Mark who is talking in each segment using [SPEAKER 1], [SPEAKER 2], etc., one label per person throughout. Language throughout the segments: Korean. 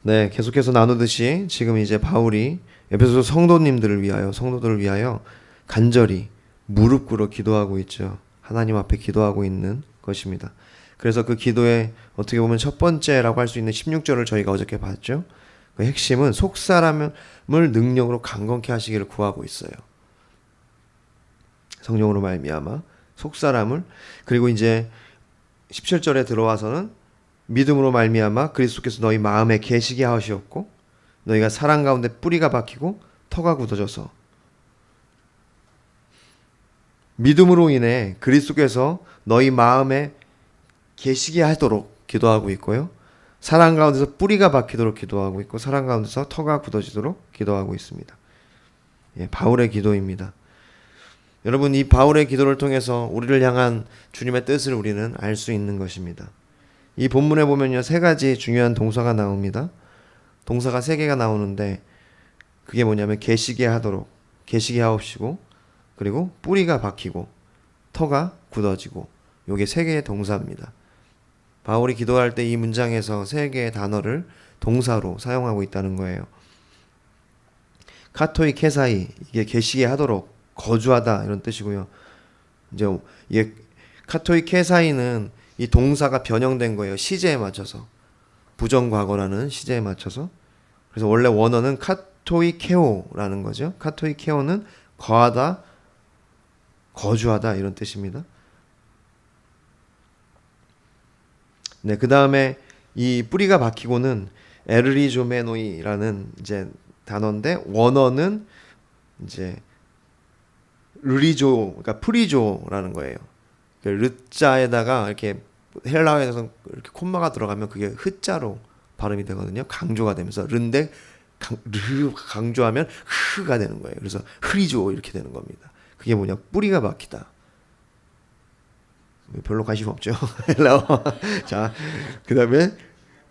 [SPEAKER 1] 네, 계속해서 나누듯이 지금 이제 바울이 에베소 성도들을 위하여 간절히 무릎 꿇어 기도하고 있죠. 하나님 앞에 기도하고 있는 것입니다. 그래서 그 기도의 어떻게 보면 첫 번째라고 할 수 있는 16절을 저희가 어저께 봤죠. 그 핵심은 속사람을 능력으로 강건케 하시기를 구하고 있어요. 성령으로 말미암아 속사람을, 그리고 이제 17절에 들어와서는 믿음으로 말미암아 그리스도께서 너희 마음에 계시게 하시었고 너희가 사랑 가운데 뿌리가 박히고 터가 굳어져서, 믿음으로 인해 그리스도께서 너희 마음에 계시게 하도록 기도하고 있고요. 사랑 가운데서 뿌리가 박히도록 기도하고 있고 사랑 가운데서 터가 굳어지도록 기도하고 있습니다. 바울의 기도입니다. 여러분, 이 바울의 기도를 통해서 우리를 향한 주님의 뜻을 우리는 알 수 있는 것입니다. 이 본문에 보면요, 세 가지 중요한 동사가 나옵니다. 동사가 세 개가 나오는데 그게 뭐냐면 계시게 하도록, 계시게 하옵시고, 그리고 뿌리가 박히고 터가 굳어지고, 요게 세 개의 동사입니다. 바울이 기도할 때 이 문장에서 세 개의 단어를 동사로 사용하고 있다는 거예요. 카토이 케사이, 이게 계시게 하도록, 거주하다 이런 뜻이고요. 이제 이게 카토이 케사이는 이 동사가 변형된 거예요. 시제에 맞춰서, 부정과거라는 시제에 맞춰서. 그래서 원래 원어는 카토이 케오라는 거죠. 카토이 케오는 거하다, 거주하다 이런 뜻입니다. 네, 그 다음에 이 뿌리가 박히고는 에르리조메노이라는 이제 단어인데, 원어는 이제 르리조, 그러니까 프리조라는 거예요. 르자에다가 이렇게 헬라어에서 이렇게 콤마가 들어가면 그게 흐자로 발음이 되거든요. 강조가 되면서 르인데 르 강조하면 흐가 되는 거예요. 그래서 흐리조 이렇게 되는 겁니다. 그게 뭐냐? 뿌리가 박히다. 별로 관심 없죠. 헬라어. 자, 그다음에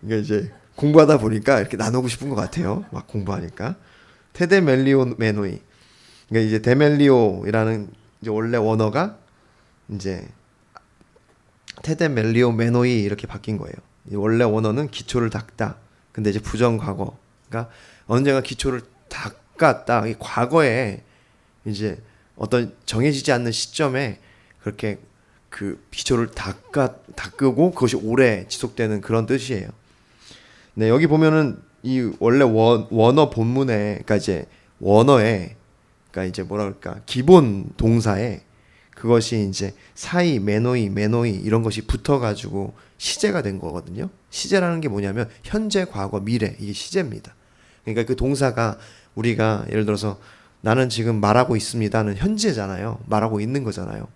[SPEAKER 1] 이제 공부하다 보니까 이렇게 나누고 싶은 것 같아요. 막 공부하니까. 테데멜리오 메노이. 그러니까 이제 데멜리오라는 이제 원래 원어가 이제 테데멜리오 메노이 이렇게 바뀐 거예요. 원래 원어는 기초를 닦다. 근데 이제 부정과거. 그러니까 언젠가 기초를 닦았다. 이 과거에 이제 어떤 정해지지 않는 시점에 그렇게 그 기초를 닦고 그것이 오래 지속되는 그런 뜻이에요. 네, 여기 보면은 이 원래 원어 본문에, 그러니까 이제 원어에, 그러니까 이제 뭐라 그럴까, 기본 동사에 그것이 이제 사이, 메노이 이런 것이 붙어가지고 시제가 된 거거든요. 시제라는 게 뭐냐면 현재, 과거, 미래, 이게 시제입니다. 그러니까 그 동사가 우리가 예를 들어서 나는 지금 말하고 있습니다는 현재잖아요. 말하고 있는 거잖아요.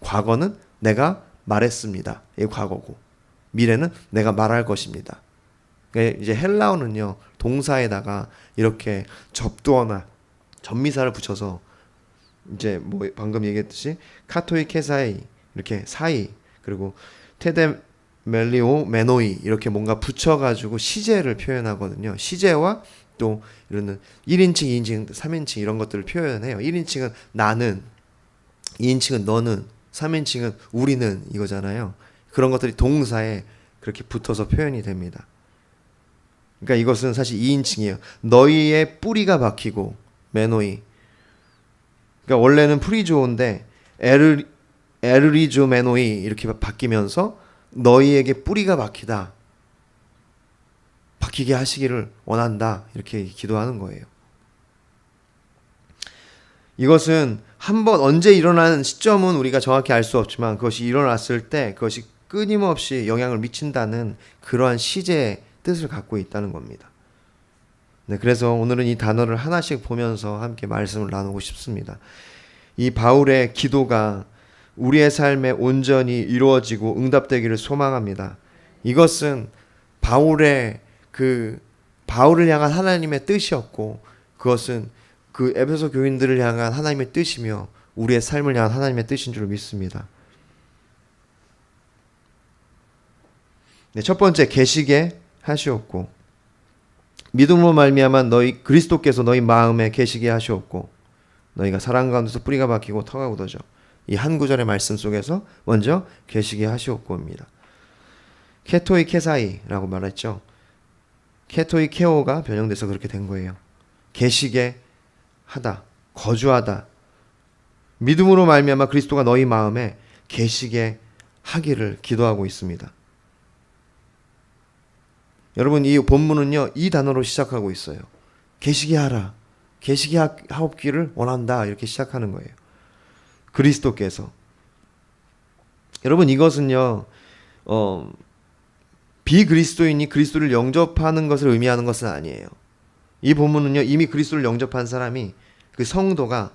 [SPEAKER 1] 과거는 내가 말했습니다. 이게 과거고, 미래는 내가 말할 것입니다. 그러니까 이제 헬라어는요, 동사에다가 이렇게 접두어나 전미사를 붙여서 이제 뭐 방금 얘기했듯이 카토이 케사이 이렇게 사이, 그리고 테데 멜리오 메노이 이렇게 뭔가 붙여가지고 시제를 표현하거든요. 시제와 또 이런 1인칭, 2인칭, 3인칭 이런 것들을 표현해요. 1인칭은 나는, 2인칭은 너는, 3인칭은 우리는 이거잖아요. 그런 것들이 동사에 그렇게 붙어서 표현이 됩니다. 그러니까 이것은 사실 2인칭이에요. 너희의 뿌리가 박히고, 메노이. 그러니까 원래는 프리조인데 에르리조 메노이 이렇게 바뀌면서 너희에게 뿌리가 박히다, 박히게 하시기를 원한다, 이렇게 기도하는 거예요. 이것은 한번 언제 일어나는 시점은 우리가 정확히 알 수 없지만 그것이 일어났을 때 그것이 끊임없이 영향을 미친다는 그러한 시제의 뜻을 갖고 있다는 겁니다. 네, 그래서 오늘은 이 단어를 하나씩 보면서 함께 말씀을 나누고 싶습니다. 이 바울의 기도가 우리의 삶에 온전히 이루어지고 응답되기를 소망합니다. 이것은 바울을 향한 하나님의 뜻이었고, 그것은 그 에베소 교인들을 향한 하나님의 뜻이며 우리의 삶을 향한 하나님의 뜻인 줄 믿습니다. 네, 첫 번째, 계시게 하시옵고, 믿음으로 말미암아 그리스도께서 너희 마음에 계시게 하시옵고 너희가 사랑 가운데서 뿌리가 박히고 터가 굳어져. 이 한 구절의 말씀 속에서 먼저 계시게 하시옵고입니다. 케토이 케사이라고 말했죠. 케토이 케오가 변형돼서 그렇게 된 거예요. 계시게 하다, 거주하다. 믿음으로 말미암아 그리스도가 너희 마음에 계시게 하기를 기도하고 있습니다. 여러분, 이 본문은요, 이 단어로 시작하고 있어요. 계시게 하라. 계시게 하옵기를 원한다. 이렇게 시작하는 거예요. 그리스도께서. 여러분, 이것은요, 비그리스도인이 그리스도를 영접하는 것을 의미하는 것은 아니에요. 이 본문은요, 이미 그리스도를 영접한 사람이, 그 성도가,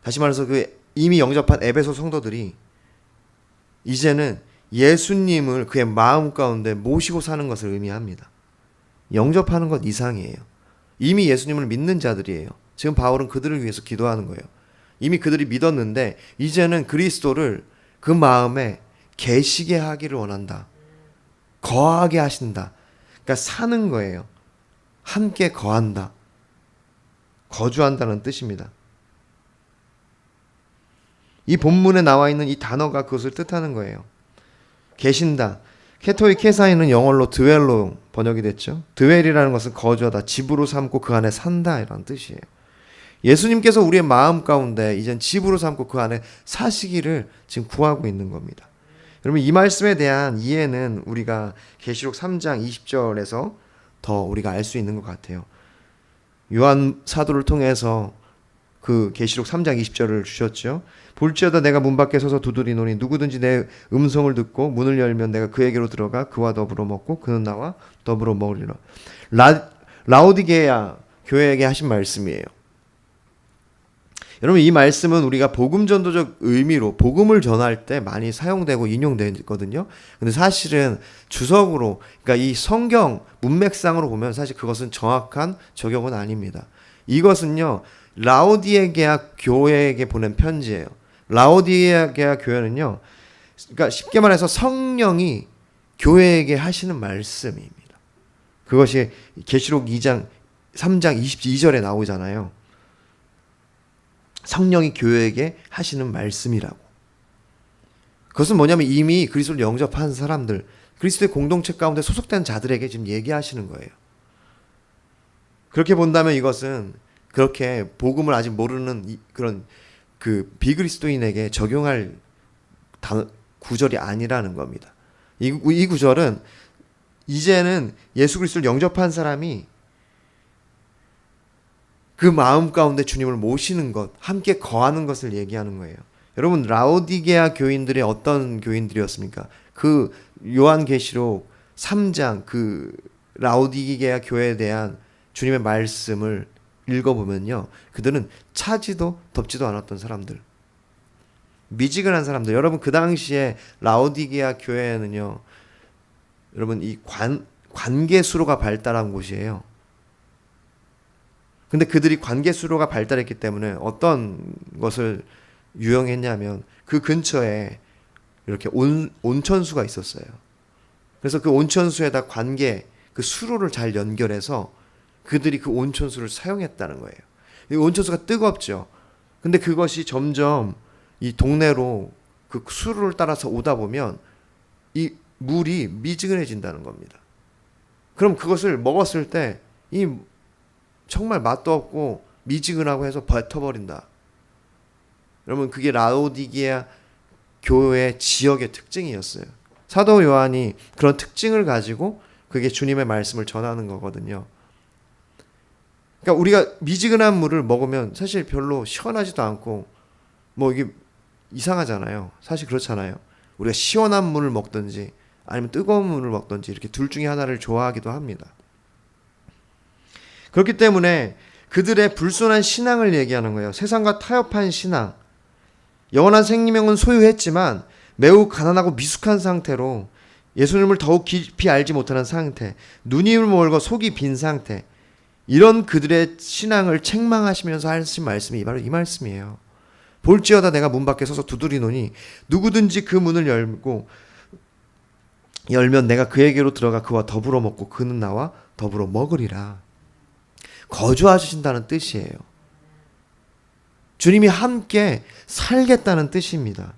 [SPEAKER 1] 다시 말해서 그 이미 영접한 에베소 성도들이 이제는 예수님을 그의 마음 가운데 모시고 사는 것을 의미합니다. 영접하는 것 이상이에요. 이미 예수님을 믿는 자들이에요. 지금 바울은 그들을 위해서 기도하는 거예요. 이미 그들이 믿었는데 이제는 그리스도를 그 마음에 계시게 하기를 원한다. 거하게 하신다. 그러니까 사는 거예요. 함께 거한다. 거주한다는 뜻입니다. 이 본문에 나와 있는 이 단어가 그것을 뜻하는 거예요. 계신다. 케토이 케사이는 영어로 드웰로 번역이 됐죠. 드웰이라는 것은 거주하다, 집으로 삼고 그 안에 산다 이라는 뜻이에요. 예수님께서 우리의 마음 가운데 이젠 집으로 삼고 그 안에 사시기를 지금 구하고 있는 겁니다. 여러분, 이 말씀에 대한 이해는 우리가 계시록 3장 20절에서 더 우리가 알 수 있는 것 같아요. 요한 사도를 통해서 그 계시록 3장 20절을 주셨죠. 볼지어다 내가 문 밖에 서서 두드리노니 누구든지 내 음성을 듣고 문을 열면 내가 그에게로 들어가 그와 더불어 먹고 그는 나와 더불어 먹으리라. 라오디게아 교회에게 하신 말씀이에요. 여러분, 이 말씀은 우리가 복음 전도적 의미로 복음을 전할 때 많이 사용되고 인용되거든요. 근데 사실은 주석으로, 그러니까 이 성경 문맥상으로 보면 사실 그것은 정확한 적용은 아닙니다. 이것은요, 라오디게아 교회에게 보낸 편지예요. 라오디게아 교회는요, 그러니까 쉽게 말해서 성령이 교회에게 하시는 말씀입니다. 그것이 계시록 3장 22절에 나오잖아요. 성령이 교회에게 하시는 말씀이라고. 그것은 뭐냐면 이미 그리스도를 영접한 사람들, 그리스도의 공동체 가운데 소속된 자들에게 지금 얘기하시는 거예요. 그렇게 본다면 이것은 그렇게 복음을 아직 모르는 그런 그 비그리스도인에게 적용할 구절이 아니라는 겁니다. 이 구절은 이제는 예수 그리스도를 영접한 사람이 그 마음 가운데 주님을 모시는 것, 함께 거하는 것을 얘기하는 거예요. 여러분, 라오디게아 교인들이 어떤 교인들이었습니까? 그 요한계시록 3장 그 라오디게아 교회에 대한 주님의 말씀을 읽어보면요, 그들은 차지도 덥지도 않았던 사람들, 미지근한 사람들. 여러분, 그 당시에 라오디게아 교회는요, 여러분, 이 관계 수로가 발달한 곳이에요. 근데 그들이 관계 수로가 발달했기 때문에 어떤 것을 유용했냐면 그 근처에 이렇게 온천수가 있었어요. 그래서 그 온천수에다 관계 그 수로를 잘 연결해서 그들이 그 온천수를 사용했다는 거예요. 이 온천수가 뜨겁죠. 근데 그것이 점점 이 동네로 그 수로를 따라서 오다 보면 이 물이 미지근해진다는 겁니다. 그럼 그것을 먹었을 때 이 정말 맛도 없고 미지근하고 해서 뱉어버린다. 여러분, 그게 라오디게아 교회 지역의 특징이었어요. 사도 요한이 그런 특징을 가지고 그게 주님의 말씀을 전하는 거거든요. 그러니까 우리가 미지근한 물을 먹으면 사실 별로 시원하지도 않고 뭐 이게 이상하잖아요. 사실 그렇잖아요. 우리가 시원한 물을 먹든지 아니면 뜨거운 물을 먹든지 이렇게 둘 중에 하나를 좋아하기도 합니다. 그렇기 때문에 그들의 불순한 신앙을 얘기하는 거예요. 세상과 타협한 신앙. 영원한 생명은 소유했지만 매우 가난하고 미숙한 상태로 예수님을 더욱 깊이 알지 못하는 상태, 눈이 멀고 속이 빈 상태, 이런 그들의 신앙을 책망하시면서 하신 말씀이 바로 이 말씀이에요. 볼지어다 내가 문 밖에 서서 두드리노니 누구든지 그 문을 열면 내가 그에게로 들어가 그와 더불어 먹고 그는 나와 더불어 먹으리라. 거주하신다는 뜻이에요. 주님이 함께 살겠다는 뜻입니다.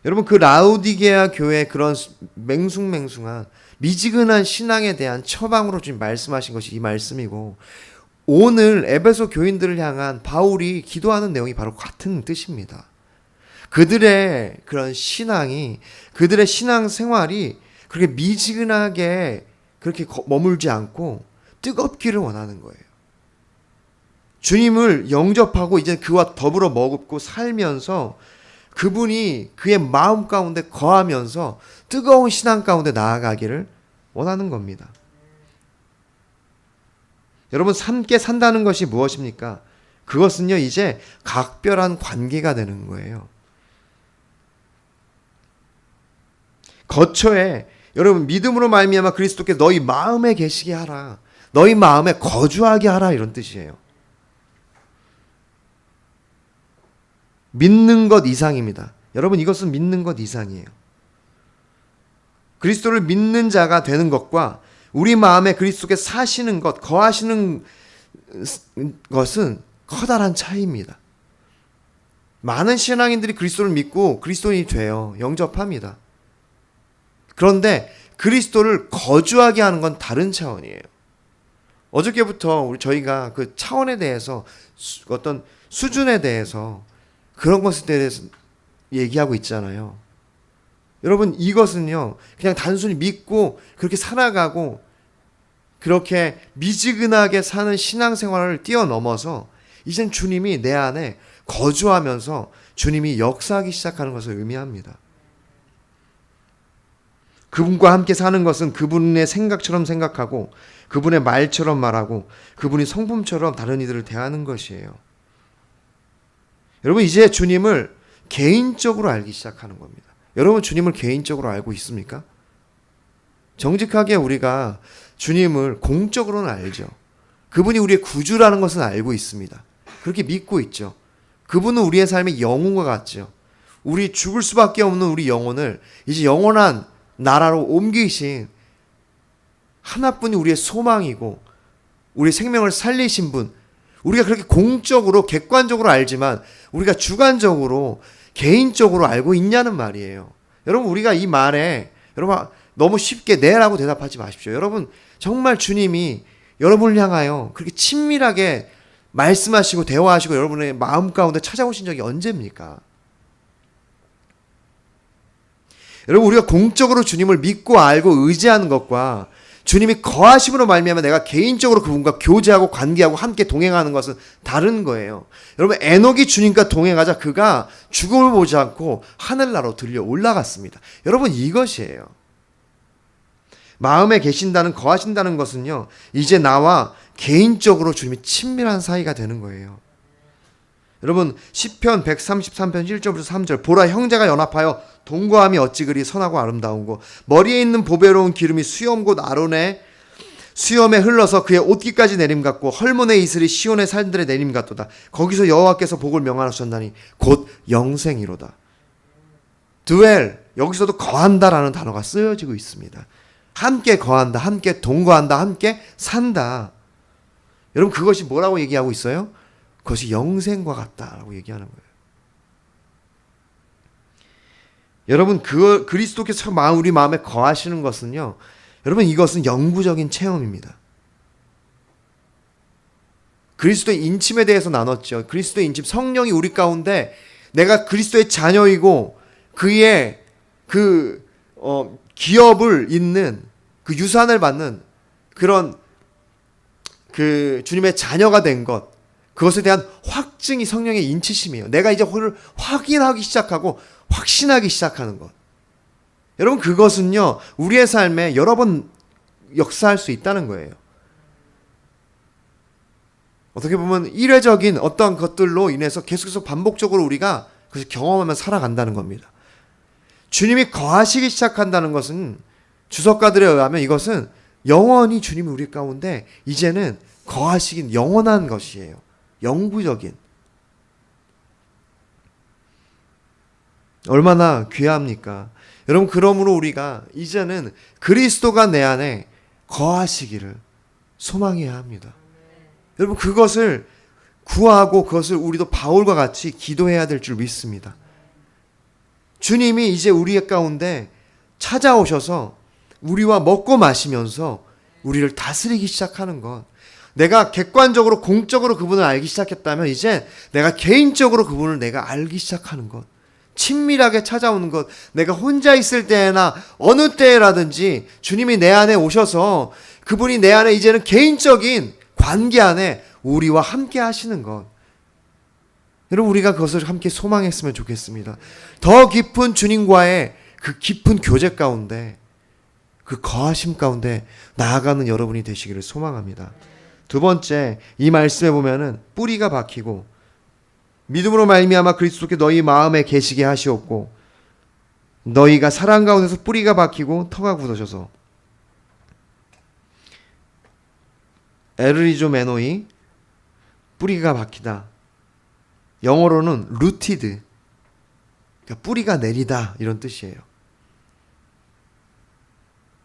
[SPEAKER 1] 여러분, 그 라오디게아 교회의 그런 맹숭맹숭한 미지근한 신앙에 대한 처방으로 지금 말씀하신 것이 이 말씀이고, 오늘 에베소 교인들을 향한 바울이 기도하는 내용이 바로 같은 뜻입니다. 그들의 그런 신앙이, 그들의 신앙 생활이 그렇게 미지근하게 그렇게 머물지 않고 뜨겁기를 원하는 거예요. 주님을 영접하고 이제 그와 더불어 먹고 살면서 그분이 그의 마음 가운데 거하면서 뜨거운 신앙 가운데 나아가기를 원하는 겁니다. 여러분, 함께 산다는 것이 무엇입니까? 그것은요, 이제 각별한 관계가 되는 거예요. 거처에 여러분, 믿음으로 말미암아 그리스도께 너희 마음에 계시게 하라, 너희 마음에 거주하게 하라, 이런 뜻이에요. 믿는 것 이상입니다. 여러분, 이것은 믿는 것 이상이에요. 그리스도를 믿는 자가 되는 것과 우리 마음에 그리스도께 사시는 것, 거하시는 것은 커다란 차이입니다. 많은 신앙인들이 그리스도를 믿고 그리스도인이 돼요. 영접합니다. 그런데 그리스도를 거주하게 하는 건 다른 차원이에요. 어저께부터 저희가 그 차원에 대해서, 어떤 수준에 대해서, 그런 것에 대해서 얘기하고 있잖아요. 여러분, 이것은요, 그냥 단순히 믿고 그렇게 살아가고 그렇게 미지근하게 사는 신앙생활을 뛰어넘어서 이젠 주님이 내 안에 거주하면서 주님이 역사하기 시작하는 것을 의미합니다. 그분과 함께 사는 것은 그분의 생각처럼 생각하고 그분의 말처럼 말하고 그분이 성품처럼 다른 이들을 대하는 것이에요. 여러분, 이제 주님을 개인적으로 알기 시작하는 겁니다. 여러분, 주님을 개인적으로 알고 있습니까? 정직하게 우리가 주님을 공적으로는 알죠. 그분이 우리의 구주라는 것은 알고 있습니다. 그렇게 믿고 있죠. 그분은 우리의 삶의 영혼과 같죠. 우리 죽을 수밖에 없는 우리 영혼을 이제 영원한 나라로 옮기신 하나뿐이 우리의 소망이고 우리 생명을 살리신 분, 우리가 그렇게 공적으로 객관적으로 알지만 우리가 주관적으로 개인적으로 알고 있냐는 말이에요. 여러분, 우리가 이 말에 여러분 너무 쉽게 네라고 대답하지 마십시오. 여러분, 정말 주님이 여러분을 향하여 그렇게 친밀하게 말씀하시고 대화하시고 여러분의 마음 가운데 찾아오신 적이 언제입니까? 여러분, 우리가 공적으로 주님을 믿고 알고 의지하는 것과 주님이 거하심으로 말미암아 내가 개인적으로 그분과 교제하고 관계하고 함께 동행하는 것은 다른 거예요. 여러분, 에녹이 주님과 동행하자 그가 죽음을 보지 않고 하늘나라로 들려 올라갔습니다. 여러분, 이것이에요. 마음에 계신다는, 거하신다는 것은요, 이제 나와 개인적으로 주님이 친밀한 사이가 되는 거예요. 여러분, 시편 133편 1절부터 3절, 보라, 형제가 연합하여 동거함이 어찌 그리 선하고 아름다운고, 머리에 있는 보배로운 기름이 수염 곧 아론의 수염에 흘러서 그의 옷깃까지 내림 같고, 헐몬의 이슬이 시온의 산들의 내림 같도다. 거기서 여호와께서 복을 명하셨나니 곧 영생이로다. 드웰, 여기서도 거한다라는 단어가 쓰여지고 있습니다. 함께 거한다, 함께 동거한다, 함께 산다. 여러분, 그것이 뭐라고 얘기하고 있어요? 그것이 영생과 같다라고 얘기하는 거예요. 여러분, 그리스도께서 우리 마음에 거하시는 것은요, 여러분, 이것은 영구적인 체험입니다. 그리스도의 인침에 대해서 나눴죠. 그리스도의 인침, 성령이 우리 가운데 내가 그리스도의 자녀이고 그의 기업을 잇는 그 유산을 받는 그런 주님의 자녀가 된 것, 그것에 대한 확증이 성령의 인치심이에요. 내가 이제 그걸 확인하기 시작하고 확신하기 시작하는 것. 여러분, 그것은요, 우리의 삶에 여러 번 역사할 수 있다는 거예요. 어떻게 보면 일회적인 어떤 것들로 인해서 계속해서 반복적으로 우리가 그것을 경험하며 살아간다는 겁니다. 주님이 거하시기 시작한다는 것은, 주석가들에 의하면 이것은 영원히 주님이 우리 가운데 이제는 거하시긴 영원한 것이에요. 영구적인. 얼마나 귀합니까? 여러분, 그러므로 우리가 이제는 그리스도가 내 안에 거하시기를 소망해야 합니다. 여러분, 그것을 구하고 그것을 우리도 바울과 같이 기도해야 될 줄 믿습니다. 주님이 이제 우리 가운데 찾아오셔서 우리와 먹고 마시면서 우리를 다스리기 시작하는 것. 내가 객관적으로 공적으로 그분을 알기 시작했다면 이제 내가 개인적으로 그분을 내가 알기 시작하는 것. 친밀하게 찾아오는 것. 내가 혼자 있을 때나 어느 때라든지 주님이 내 안에 오셔서 그분이 내 안에 이제는 개인적인 관계 안에 우리와 함께 하시는 것. 여러분, 우리가 그것을 함께 소망했으면 좋겠습니다. 더 깊은 주님과의 그 깊은 교제 가운데, 그 거하심 가운데 나아가는 여러분이 되시기를 소망합니다. 두 번째, 이 말씀에 보면은 뿌리가 박히고 믿음으로 말미암아 그리스도께 너희 마음에 계시게 하시옵고 너희가 사랑 가운데서 뿌리가 박히고 터가 굳어져서 에르리조 메노이, 뿌리가 박히다. 영어로는 rooted, 그러니까 뿌리가 내리다, 이런 뜻이에요.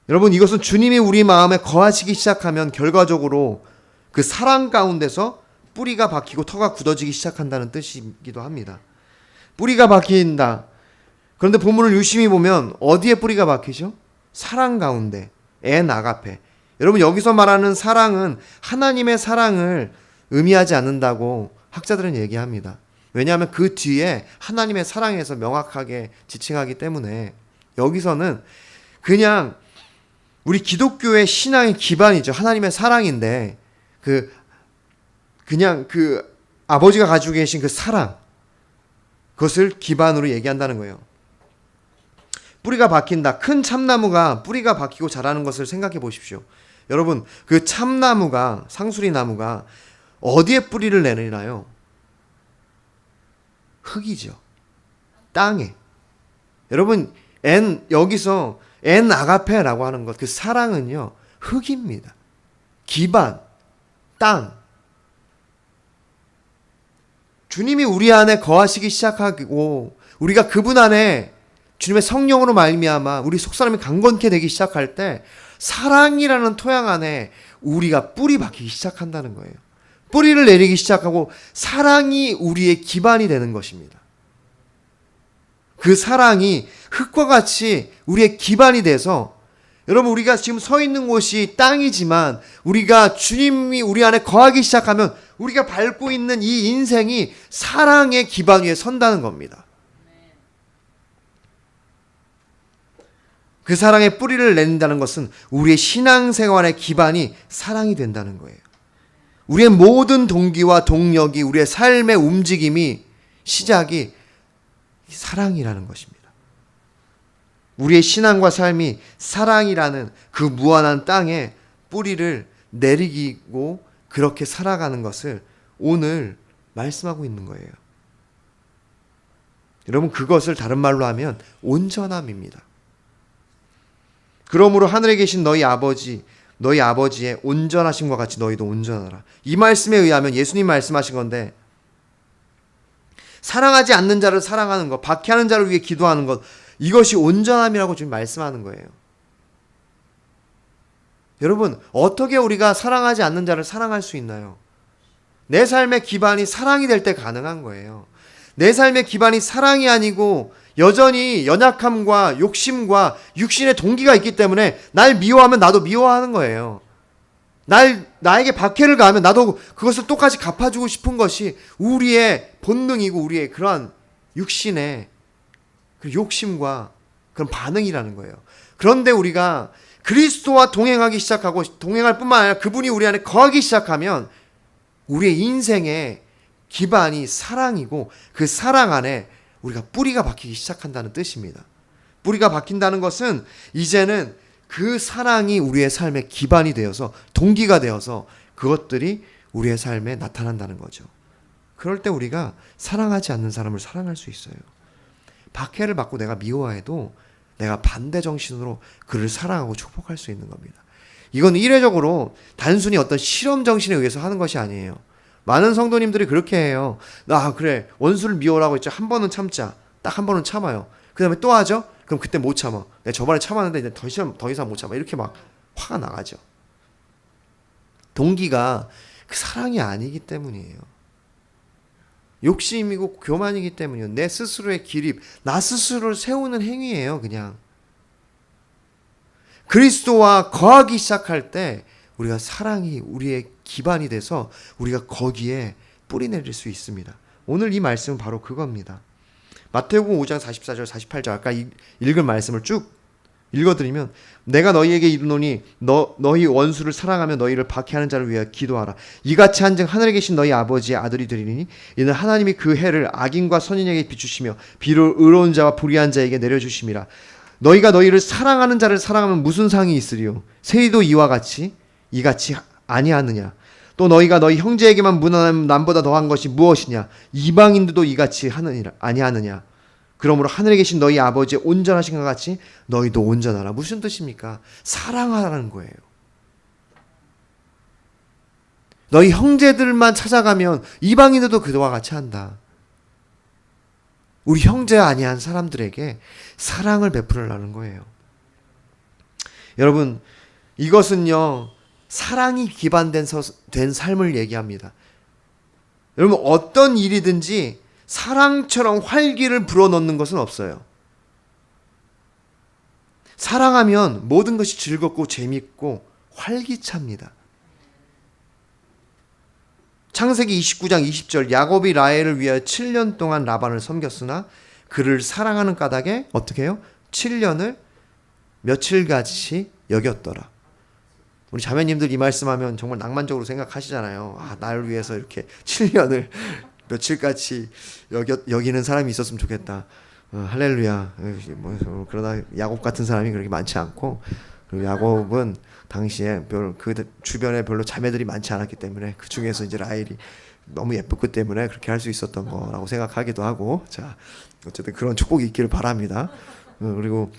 [SPEAKER 1] 여러분, 이것은 주님이 우리 마음에 거하시기 시작하면 결과적으로 그 사랑 가운데서 뿌리가 박히고 터가 굳어지기 시작한다는 뜻이기도 합니다. 뿌리가 박힌다. 그런데 본문을 유심히 보면 어디에 뿌리가 박히죠? 사랑 가운데, 엔 아가페. 여러분, 여기서 말하는 사랑은 하나님의 사랑을 의미하지 않는다고 학자들은 얘기합니다. 왜냐하면 그 뒤에 하나님의 사랑에서 명확하게 지칭하기 때문에 여기서는 그냥 우리 기독교의 신앙의 기반이죠. 하나님의 사랑인데 그냥 그 아버지가 가지고 계신 그 사랑, 그것을 기반으로 얘기한다는 거예요. 뿌리가 박힌다. 큰 참나무가 뿌리가 박히고 자라는 것을 생각해 보십시오. 여러분, 그 참나무가, 상수리 나무가 어디에 뿌리를 내리나요? 흙이죠. 땅에. 여러분, 여기서 엔 아가페라고 하는 것, 그 사랑은요, 흙입니다. 기반, 땅. 주님이 우리 안에 거하시기 시작하고 우리가 그분 안에 주님의 성령으로 말미암아 우리 속사람이 강건케 되기 시작할 때 사랑이라는 토양 안에 우리가 뿌리 박히기 시작한다는 거예요. 뿌리를 내리기 시작하고 사랑이 우리의 기반이 되는 것입니다. 그 사랑이 흙과 같이 우리의 기반이 돼서, 여러분, 우리가 지금 서 있는 곳이 땅이지만 우리가 주님이 우리 안에 거하기 시작하면 우리가 밟고 있는 이 인생이 사랑의 기반 위에 선다는 겁니다. 그 사랑의 뿌리를 내린다는 것은 우리의 신앙생활의 기반이 사랑이 된다는 거예요. 우리의 모든 동기와 동력이, 우리의 삶의 움직임이, 시작이 사랑이라는 것입니다. 우리의 신앙과 삶이 사랑이라는 그 무한한 땅에 뿌리를 내리고 그렇게 살아가는 것을 오늘 말씀하고 있는 거예요. 여러분, 그것을 다른 말로 하면 온전함입니다. 그러므로 하늘에 계신 너희 아버지의 온전하심과 같이 너희도 온전하라. 이 말씀에 의하면 예수님 말씀하신 건데, 사랑하지 않는 자를 사랑하는 것, 박해하는 자를 위해 기도하는 것, 이것이 온전함이라고 지금 말씀하는 거예요. 여러분, 어떻게 우리가 사랑하지 않는 자를 사랑할 수 있나요? 내 삶의 기반이 사랑이 될 때 가능한 거예요. 내 삶의 기반이 사랑이 아니고 여전히 연약함과 욕심과 육신의 동기가 있기 때문에 날 미워하면 나도 미워하는 거예요. 나에게 박해를 가하면 나도 그것을 똑같이 갚아주고 싶은 것이 우리의 본능이고 우리의 그러한 육신의 그 욕심과 그런 반응이라는 거예요. 그런데 우리가 그리스도와 동행하기 시작하고 동행할 뿐만 아니라 그분이 우리 안에 거하기 시작하면 우리의 인생의 기반이 사랑이고 그 사랑 안에 우리가 뿌리가 박히기 시작한다는 뜻입니다. 뿌리가 박힌다는 것은 이제는 그 사랑이 우리의 삶의 기반이 되어서 동기가 되어서 그것들이 우리의 삶에 나타난다는 거죠. 그럴 때 우리가 사랑하지 않는 사람을 사랑할 수 있어요. 박해를 받고 내가 미워해도 내가 반대 정신으로 그를 사랑하고 축복할 수 있는 겁니다. 이건 이례적으로 단순히 어떤 실험 정신에 의해서 하는 것이 아니에요. 많은 성도님들이 그렇게 해요. 그래, 원수를 미워라고 했죠. 한 번은 참자. 딱 한 번은 참아요. 그 다음에 또 하죠? 그럼 그때 못 참아. 내가 저번에 참았는데 이제 더 이상 못 참아. 이렇게 막 화가 나가죠. 동기가 그 사랑이 아니기 때문이에요. 욕심이고 교만이기 때문이에요. 내 스스로의 기립, 나 스스로를 세우는 행위예요, 그냥. 그리스도와 거하기 시작할 때 우리가 사랑이 우리의 기반이 돼서 우리가 거기에 뿌리 내릴 수 있습니다. 오늘 이 말씀은 바로 그겁니다. 마태복음 5장 44절 48절 아까 읽은 말씀을 쭉 읽어드리면 내가 너희에게 이르노니 너희 원수를 사랑하며 너희를 박해하는 자를 위하여 기도하라. 이같이 한즉 하늘에 계신 너희 아버지의 아들이 되리니 이는 하나님이 그 해를 악인과 선인에게 비추시며 비를 의로운 자와 불의한 자에게 내려주심이라. 너희가 너희를 사랑하는 자를 사랑하면 무슨 상이 있으리요? 세리도 이같이 아니하느냐? 또 너희가 너희 형제에게만 무난한 남보다 더한 것이 무엇이냐? 이방인들도 이같이 아니하느냐? 그러므로 하늘에 계신 너희 아버지의 온전하신 것 같이 너희도 온전하라. 무슨 뜻입니까? 사랑하라는 거예요. 너희 형제들만 찾아가면 이방인들도 그와 같이 한다. 우리 형제 아니한 사람들에게 사랑을 베풀으라는 거예요. 여러분, 이것은요 사랑이 기반된 삶을 얘기합니다. 여러분, 어떤 일이든지 사랑처럼 활기를 불어넣는 것은 없어요. 사랑하면 모든 것이 즐겁고 재밌고 활기찹니다. 창세기 29장 20절 야곱이 라헬을 위하여 7년 동안 라반을 섬겼으나 그를 사랑하는 까닭에 어떻게 해요? 7년을 며칠같이 여겼더라. 우리 자매님들 이 말씀하면 정말 낭만적으로 생각하시잖아요. 나를 위해서 이렇게 7년을 며칠같이 여기는 사람이 있었으면 좋겠다. 할렐루야. 그러나 야곱 같은 사람이 그렇게 많지 않고, 그리고 야곱은 당시에 그 주변에 별로 자매들이 많지 않았기 때문에 그 중에서 이제 라헬이 너무 예뻤기 때문에 그렇게 할 수 있었던 거라고 생각하기도 하고, 자 어쨌든 그런 축복이 있기를 바랍니다. 그리고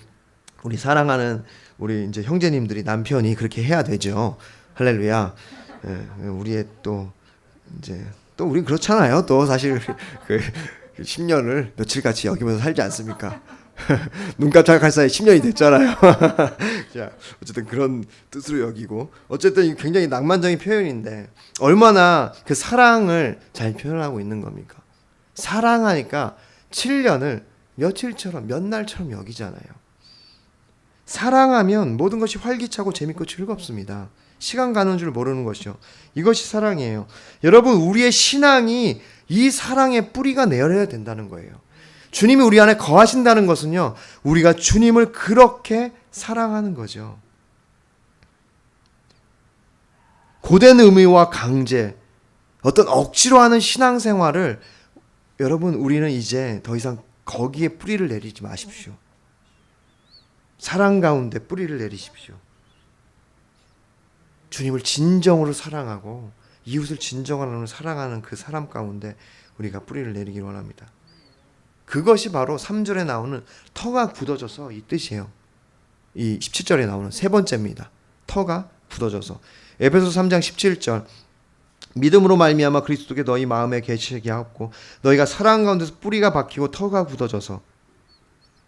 [SPEAKER 1] 우리 사랑하는 우리 이제 형제님들이 남편이 그렇게 해야 되죠. 할렐루야. 우리의 또 이제 또 우린 그렇잖아요. 또 사실 그 10년을 며칠같이 여기면서 살지 않습니까? 눈 깜짝할 사이 10년이 됐잖아요. 자, 어쨌든 그런 뜻으로 여기고, 어쨌든 굉장히 낭만적인 표현인데 얼마나 그 사랑을 잘 표현하고 있는 겁니까? 사랑하니까 7년을 며칠처럼 몇 날처럼 여기잖아요. 사랑하면 모든 것이 활기차고 재밌고 즐겁습니다. 시간 가는 줄 모르는 것이요. 이것이 사랑이에요. 여러분, 우리의 신앙이 이 사랑의 뿌리가 내려야 된다는 거예요. 주님이 우리 안에 거하신다는 것은요, 우리가 주님을 그렇게 사랑하는 거죠. 고된 의무와 강제, 어떤 억지로 하는 신앙생활을 여러분, 우리는 이제 더 이상 거기에 뿌리를 내리지 마십시오. 사랑 가운데 뿌리를 내리십시오. 주님을 진정으로 사랑하고 이웃을 진정으로 사랑하는 그 사람 가운데 우리가 뿌리를 내리길 원합니다. 그것이 바로 3절에 나오는 터가 굳어져서 이 뜻이에요. 이 17절에 나오는 세 번째입니다. 터가 굳어져서. 에베소 3장 17절 믿음으로 말미암아 그리스도께 너희 마음에 계시게 하옵고 너희가 사랑 가운데서 뿌리가 박히고 터가 굳어져서.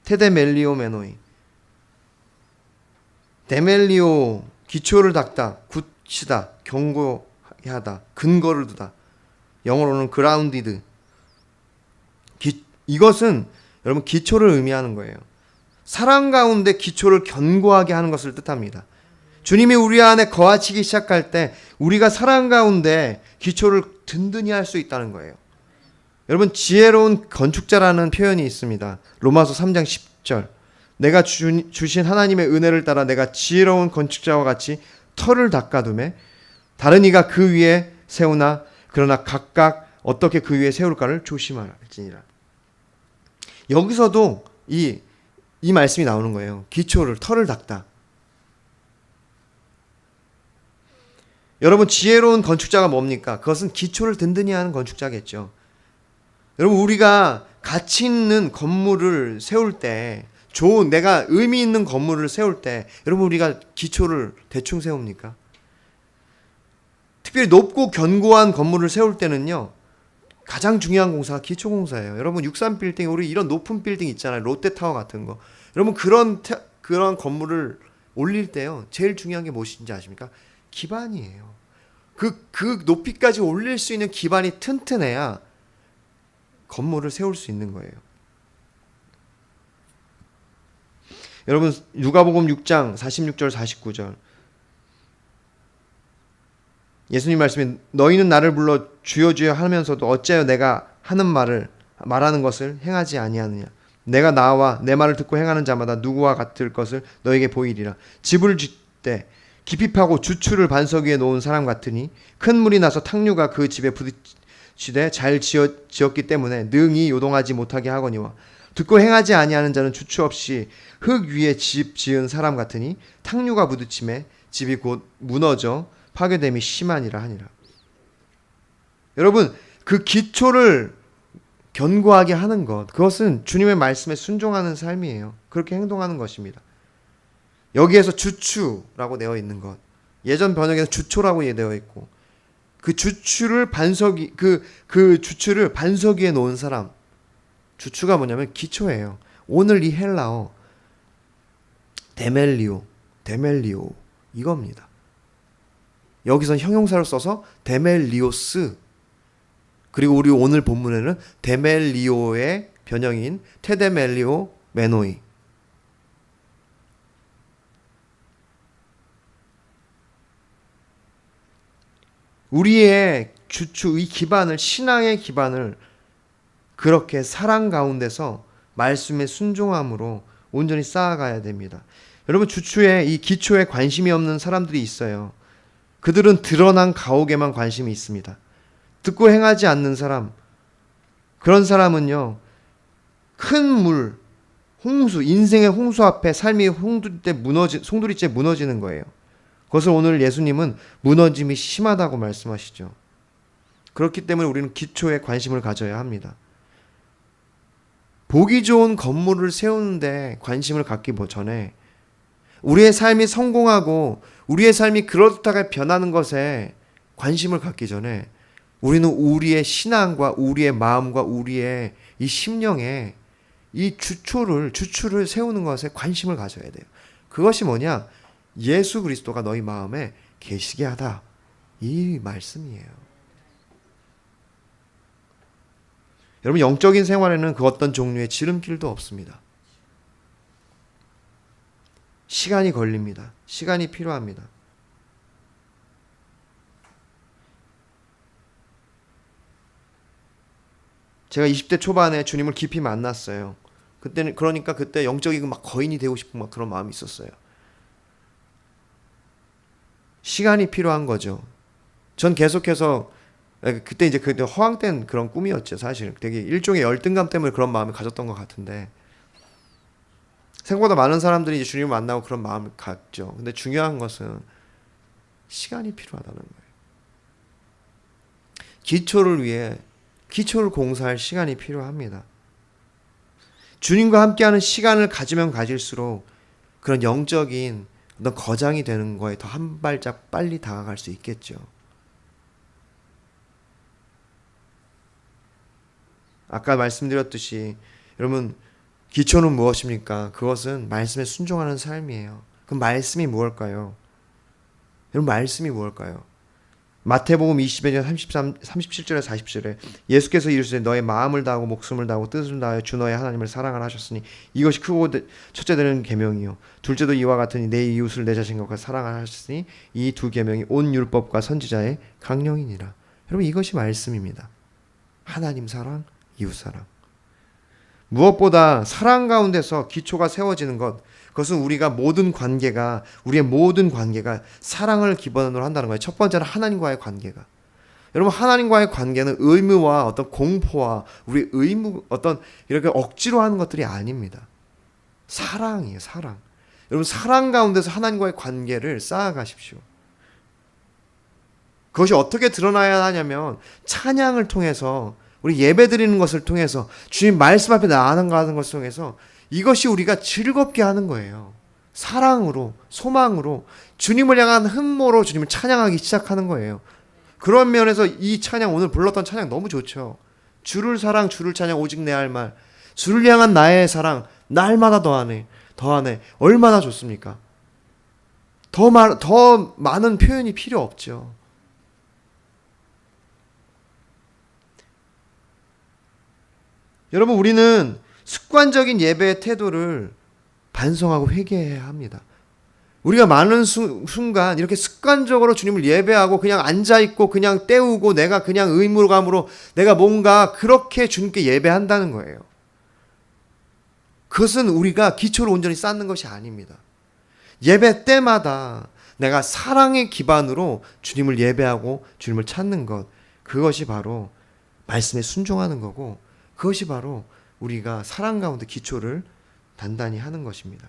[SPEAKER 1] 테데멜리오 메노이. 데멜리오, 기초를 닦다, 굳히다, 견고하게 하다, 근거를 두다. 영어로는 grounded. 이것은 여러분 기초를 의미하는 거예요. 사랑 가운데 기초를 견고하게 하는 것을 뜻합니다. 주님이 우리 안에 거하시기 시작할 때 우리가 사랑 가운데 기초를 든든히 할 수 있다는 거예요. 여러분, 지혜로운 건축자라는 표현이 있습니다. 로마서 3장 10절. 내가 주신 하나님의 은혜를 따라 내가 지혜로운 건축자와 같이 터를 닦아두매 다른 이가 그 위에 세우나 그러나 각각 어떻게 그 위에 세울까를 조심할지니라. 여기서도 이 말씀이 나오는 거예요. 기초를, 터를 닦다. 여러분, 지혜로운 건축자가 뭡니까? 그것은 기초를 든든히 하는 건축자겠죠. 여러분, 우리가 가치 있는 건물을 세울 때, 좋은, 내가 의미 있는 건물을 세울 때, 여러분, 우리가 기초를 대충 세웁니까? 특별히 높고 견고한 건물을 세울 때는요, 가장 중요한 공사가 기초공사예요. 여러분, 63빌딩, 우리 이런 높은 빌딩 있잖아요. 롯데타워 같은 거. 여러분, 그런 건물을 올릴 때요, 제일 중요한 게 무엇인지 아십니까? 기반이에요. 그 높이까지 올릴 수 있는 기반이 튼튼해야 건물을 세울 수 있는 거예요. 여러분 누가복음 6장 46절 49절 예수님 말씀이 너희는 나를 불러 주여 주여 하면서도 어찌하여 내가 하는 말하는 것을 행하지 아니하느냐. 내가 나와 내 말을 듣고 행하는 자마다 누구와 같을 것을 너에게 보이리라. 집을 짓되 깊이 파고 주추를 반석 위에 놓은 사람 같으니 큰 물이 나서 탕류가 그 집에 부딪히되 잘 지었기 때문에 능히 요동하지 못하게 하거니와 듣고 행하지 아니하는 자는 주추 없이 흙 위에 집 지은 사람 같으니 탕류가 부딪힘에 집이 곧 무너져 파괴됨이 심하니라 하니라. 여러분 그 기초를 견고하게 하는 것, 그것은 주님의 말씀에 순종하는 삶이에요. 그렇게 행동하는 것입니다. 여기에서 주추라고 되어 있는 것, 예전 번역에는 주초라고 되어 있고 그 주추를 그 주추를 반석 위에 놓은 사람, 주추가 뭐냐면 기초예요. 오늘 이 헬라어 데멜리오 이겁니다. 여기선 형용사를 써서 데멜리오스, 그리고 우리 오늘 본문에는 데멜리오의 변형인 테데멜리오 메노이. 우리의 주추, 이 기반을, 신앙의 기반을 그렇게 사랑 가운데서 말씀에 순종함으로 온전히 쌓아가야 됩니다. 여러분 주추에 이 기초에 관심이 없는 사람들이 있어요. 그들은 드러난 가옥에만 관심이 있습니다. 듣고 행하지 않는 사람, 그런 사람은요, 큰 물, 홍수, 인생의 홍수 앞에 삶이 송두리째 무너지는 거예요. 그것을 오늘 예수님은 무너짐이 심하다고 말씀하시죠. 그렇기 때문에 우리는 기초에 관심을 가져야 합니다. 보기 좋은 건물을 세우는데 관심을 갖기 전에 우리의 삶이 성공하고 우리의 삶이 그렇다가 변하는 것에 관심을 갖기 전에 우리는 우리의 신앙과 우리의 마음과 우리의 이 심령에 이 주추를 세우는 것에 관심을 가져야 돼요. 그것이 뭐냐? 예수 그리스도가 너희 마음에 계시게 하다. 이 말씀이에요. 여러분 영적인 생활에는 그 어떤 종류의 지름길도 없습니다. 시간이 걸립니다. 시간이 필요합니다. 제가 20대 초반에 주님을 깊이 만났어요. 그러니까 그때 영적이고 막 거인이 되고 싶은 막 그런 마음이 있었어요. 시간이 필요한 거죠. 전 계속해서 그때 이제 그때 허황된 그런 꿈이었죠. 사실 되게 일종의 열등감 때문에 그런 마음을 가졌던 것 같은데 생각보다 많은 사람들이 이제 주님을 만나고 그런 마음을 갖죠. 근데 중요한 것은 시간이 필요하다는 거예요. 기초를 공사할 시간이 필요합니다. 주님과 함께하는 시간을 가지면 가질수록 그런 영적인 어떤 거장이 되는 거에 더 한 발짝 빨리 다가갈 수 있겠죠. 아까 말씀드렸듯이 여러분 기초는 무엇입니까? 그것은 말씀에 순종하는 삶이에요. 그럼 말씀이 무엇일까요? 여러분 말씀이 무엇일까요? 마태복음 20장 37절에 40절에 예수께서 이르시되 너의 마음을 다하고 목숨을 다하고 뜻을 다하여 주 너의 하나님을 사랑하라 하셨으니 이것이 크고 첫째 되는 계명이요 둘째도 이와 같으니 내 이웃을 내 자신과 같이 사랑하라 하셨으니 이 두 계명이 온 율법과 선지자의 강령이니라. 여러분 이것이 말씀입니다. 하나님 사랑, 이웃 사랑. 무엇보다 사랑 가운데서 기초가 세워지는 것, 그것은 우리의 모든 관계가 사랑을 기반으로 한다는 거예요. 첫 번째는 하나님과의 관계가. 여러분 하나님과의 관계는 의무와 어떤 공포와 우리 의무 어떤 이렇게 억지로 하는 것들이 아닙니다. 사랑이에요. 사랑. 여러분 사랑 가운데서 하나님과의 관계를 쌓아가십시오. 그것이 어떻게 드러나야 하냐면 찬양을 통해서 우리 예배 드리는 것을 통해서 주님 말씀 앞에 나아가는 것을 통해서 이것이 우리가 즐겁게 하는 거예요. 사랑으로, 소망으로, 주님을 향한 흠모로 주님을 찬양하기 시작하는 거예요. 그런 면에서 이 찬양, 오늘 불렀던 찬양 너무 좋죠. 주를 사랑, 주를 찬양, 오직 내 할 말. 주를 향한 나의 사랑, 날마다 더하네. 얼마나 좋습니까? 더 많은 표현이 필요 없죠. 여러분, 우리는 습관적인 예배의 태도를 반성하고 회개해야 합니다. 우리가 많은 순간 이렇게 습관적으로 주님을 예배하고 그냥 앉아있고 그냥 때우고 내가 그냥 의무감으로 내가 뭔가 그렇게 주님께 예배한다는 거예요. 그것은 우리가 기초를 온전히 쌓는 것이 아닙니다. 예배 때마다 내가 사랑의 기반으로 주님을 예배하고 주님을 찾는 것, 그것이 바로 말씀에 순종하는 거고, 그것이 바로 우리가 사랑 가운데 기초를 단단히 하는 것입니다.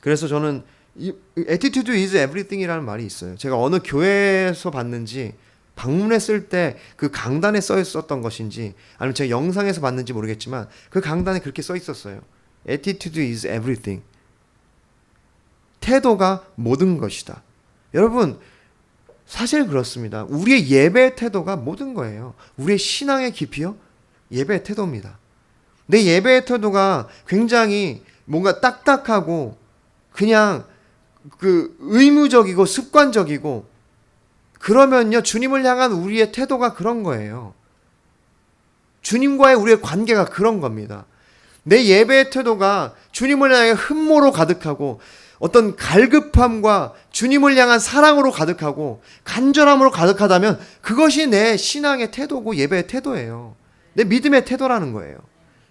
[SPEAKER 1] 그래서 저는 이 attitude is everything이라는 말이 있어요. 제가 어느 교회에서 봤는지, 방문했을 때 그 강단에 써 있었던 것인지 아니면 제가 영상에서 봤는지 모르겠지만 그 강단에 그렇게 써 있었어요. Attitude is everything. 태도가 모든 것이다. 여러분, 사실 그렇습니다. 우리의 예배의 태도가 모든 거예요. 우리의 신앙의 깊이요? 예배의 태도입니다. 내 예배의 태도가 굉장히 뭔가 딱딱하고 그냥 그 의무적이고 습관적이고 그러면요, 주님을 향한 우리의 태도가 그런 거예요. 주님과의 우리의 관계가 그런 겁니다. 내 예배의 태도가 주님을 향해 흠모로 가득하고 어떤 갈급함과 주님을 향한 사랑으로 가득하고 간절함으로 가득하다면 그것이 내 신앙의 태도고 예배의 태도예요. 내 믿음의 태도라는 거예요.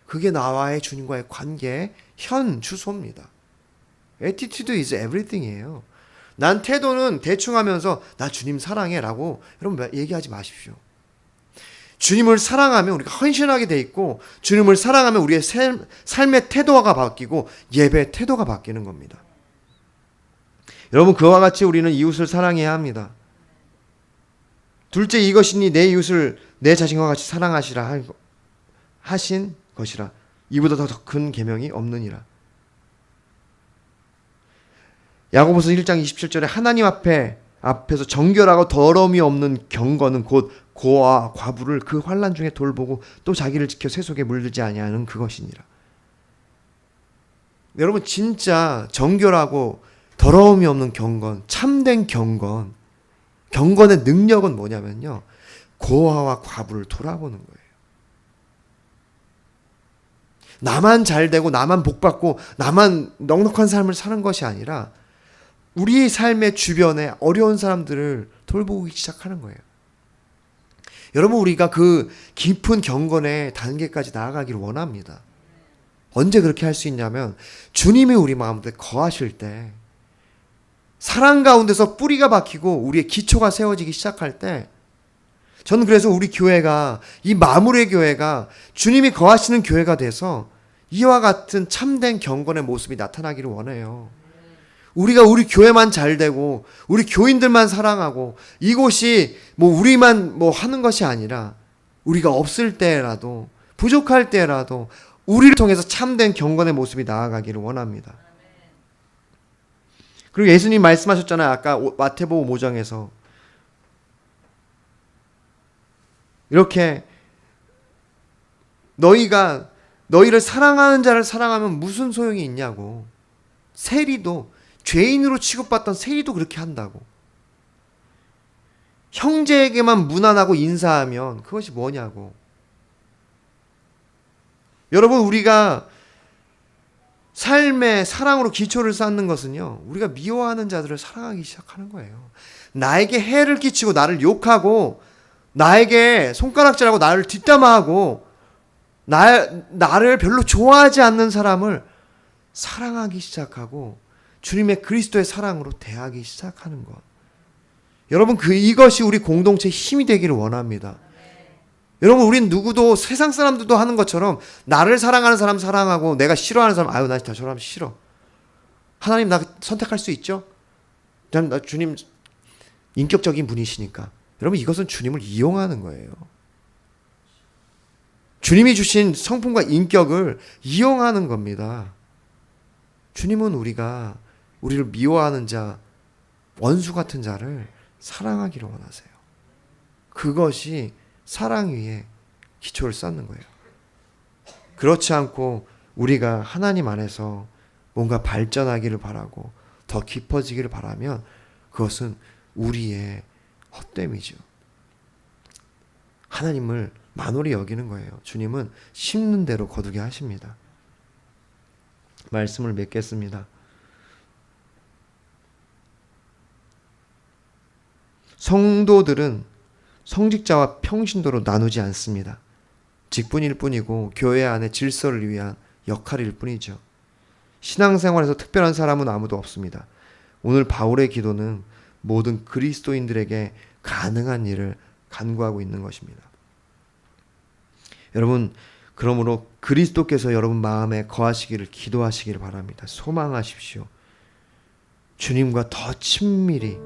[SPEAKER 1] 그게 나와의 주님과의 관계의 현 주소입니다. Attitude is everything이에요. 난 태도는 대충 하면서 나 주님 사랑해 라고 여러분 얘기하지 마십시오. 주님을 사랑하면 우리가 헌신하게 돼 있고 주님을 사랑하면 우리의 삶의 태도가 바뀌고 예배의 태도가 바뀌는 겁니다. 여러분, 그와 같이 우리는 이웃을 사랑해야 합니다. 둘째, 이것이니 내 이웃을 내 자신과 같이 사랑하시라 하신 것이라. 이보다 더 큰 계명이 없느니라. 야고보서 1장 27절에 하나님 앞에서 정결하고 더러움이 없는 경건은 곧 고아와 과부를 그 환난 중에 돌보고 또 자기를 지켜 새 속에 물들지 아니하는 그것이니라. 여러분, 진짜 정결하고 더러움이 없는 경건, 참된 경건의 능력은 뭐냐면요, 고아와 과부를 돌아보는 거예요. 나만 잘 되고 나만 복받고 나만 넉넉한 삶을 사는 것이 아니라 우리 삶의 주변에 어려운 사람들을 돌보기 시작하는 거예요. 여러분, 우리가 그 깊은 경건의 단계까지 나아가기를 원합니다. 언제 그렇게 할 수 있냐면 주님이 우리 마음에 거하실 때, 사랑 가운데서 뿌리가 박히고 우리의 기초가 세워지기 시작할 때, 저는 그래서 우리 교회가, 이 마무리의 교회가 주님이 거하시는 교회가 돼서 이와 같은 참된 경건의 모습이 나타나기를 원해요. 우리가 우리 교회만 잘 되고 우리 교인들만 사랑하고 이곳이 뭐 우리만 뭐 하는 것이 아니라 우리가 없을 때라도 부족할 때라도 우리를 통해서 참된 경건의 모습이 나아가기를 원합니다. 그리고 예수님 말씀하셨잖아요. 아까 마태복음 5장에서 이렇게 너희를 사랑하는 자를 사랑하면 무슨 소용이 있냐고. 세리도, 죄인으로 취급받던 세리도 그렇게 한다고. 형제에게만 무난하고 인사하면 그것이 뭐냐고. 여러분, 우리가 삶의 사랑으로 기초를 쌓는 것은요, 우리가 미워하는 자들을 사랑하기 시작하는 거예요. 나에게 해를 끼치고 나를 욕하고 나에게 손가락질하고 나를 뒷담화하고 나를 별로 좋아하지 않는 사람을 사랑하기 시작하고 주님의 그리스도의 사랑으로 대하기 시작하는 것. 여러분, 이것이 우리 공동체의 힘이 되기를 원합니다. 여러분, 우린 누구도 세상 사람들도 하는 것처럼 나를 사랑하는 사람 사랑하고 내가 싫어하는 사람, 아유 나 저 사람 싫어. 하나님 나 선택할 수 있죠? 나 주님 인격적인 분이시니까. 여러분, 이것은 주님을 이용하는 거예요. 주님이 주신 성품과 인격을 이용하는 겁니다. 주님은 우리를 미워하는 자, 원수 같은 자를 사랑하기를 원하세요. 그것이 사랑 위에 기초를 쌓는 거예요. 그렇지 않고 우리가 하나님 안에서 뭔가 발전하기를 바라고 더 깊어지기를 바라면 그것은 우리의 헛됨이죠. 하나님을 만홀히 여기는 거예요. 주님은 심는 대로 거두게 하십니다. 말씀을 맺겠습니다. 성도들은 성직자와 평신도로 나누지 않습니다. 직분일 뿐이고 교회 안의 질서를 위한 역할일 뿐이죠. 신앙생활에서 특별한 사람은 아무도 없습니다. 오늘 바울의 기도는 모든 그리스도인들에게 가능한 일을 간구하고 있는 것입니다. 여러분, 그러므로 그리스도께서 여러분 마음에 거하시기를 기도하시기를 바랍니다. 소망하십시오. 주님과 더 친밀히,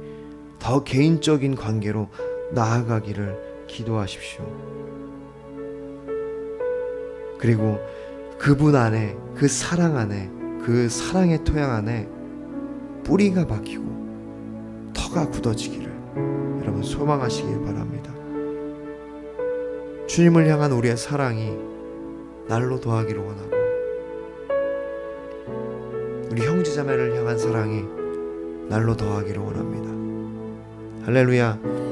[SPEAKER 1] 더 개인적인 관계로 나아가기를 기도하십시오. 그리고 그분 안에, 그 사랑 안에, 그 사랑의 토양 안에 뿌리가 박히고 터가 굳어지기를 여러분 소망하시길 바랍니다. 주님을 향한 우리의 사랑이 날로 더하기를 원하고, 우리 형제자매를 향한 사랑이 날로 더하기를 원합니다. 할렐루야.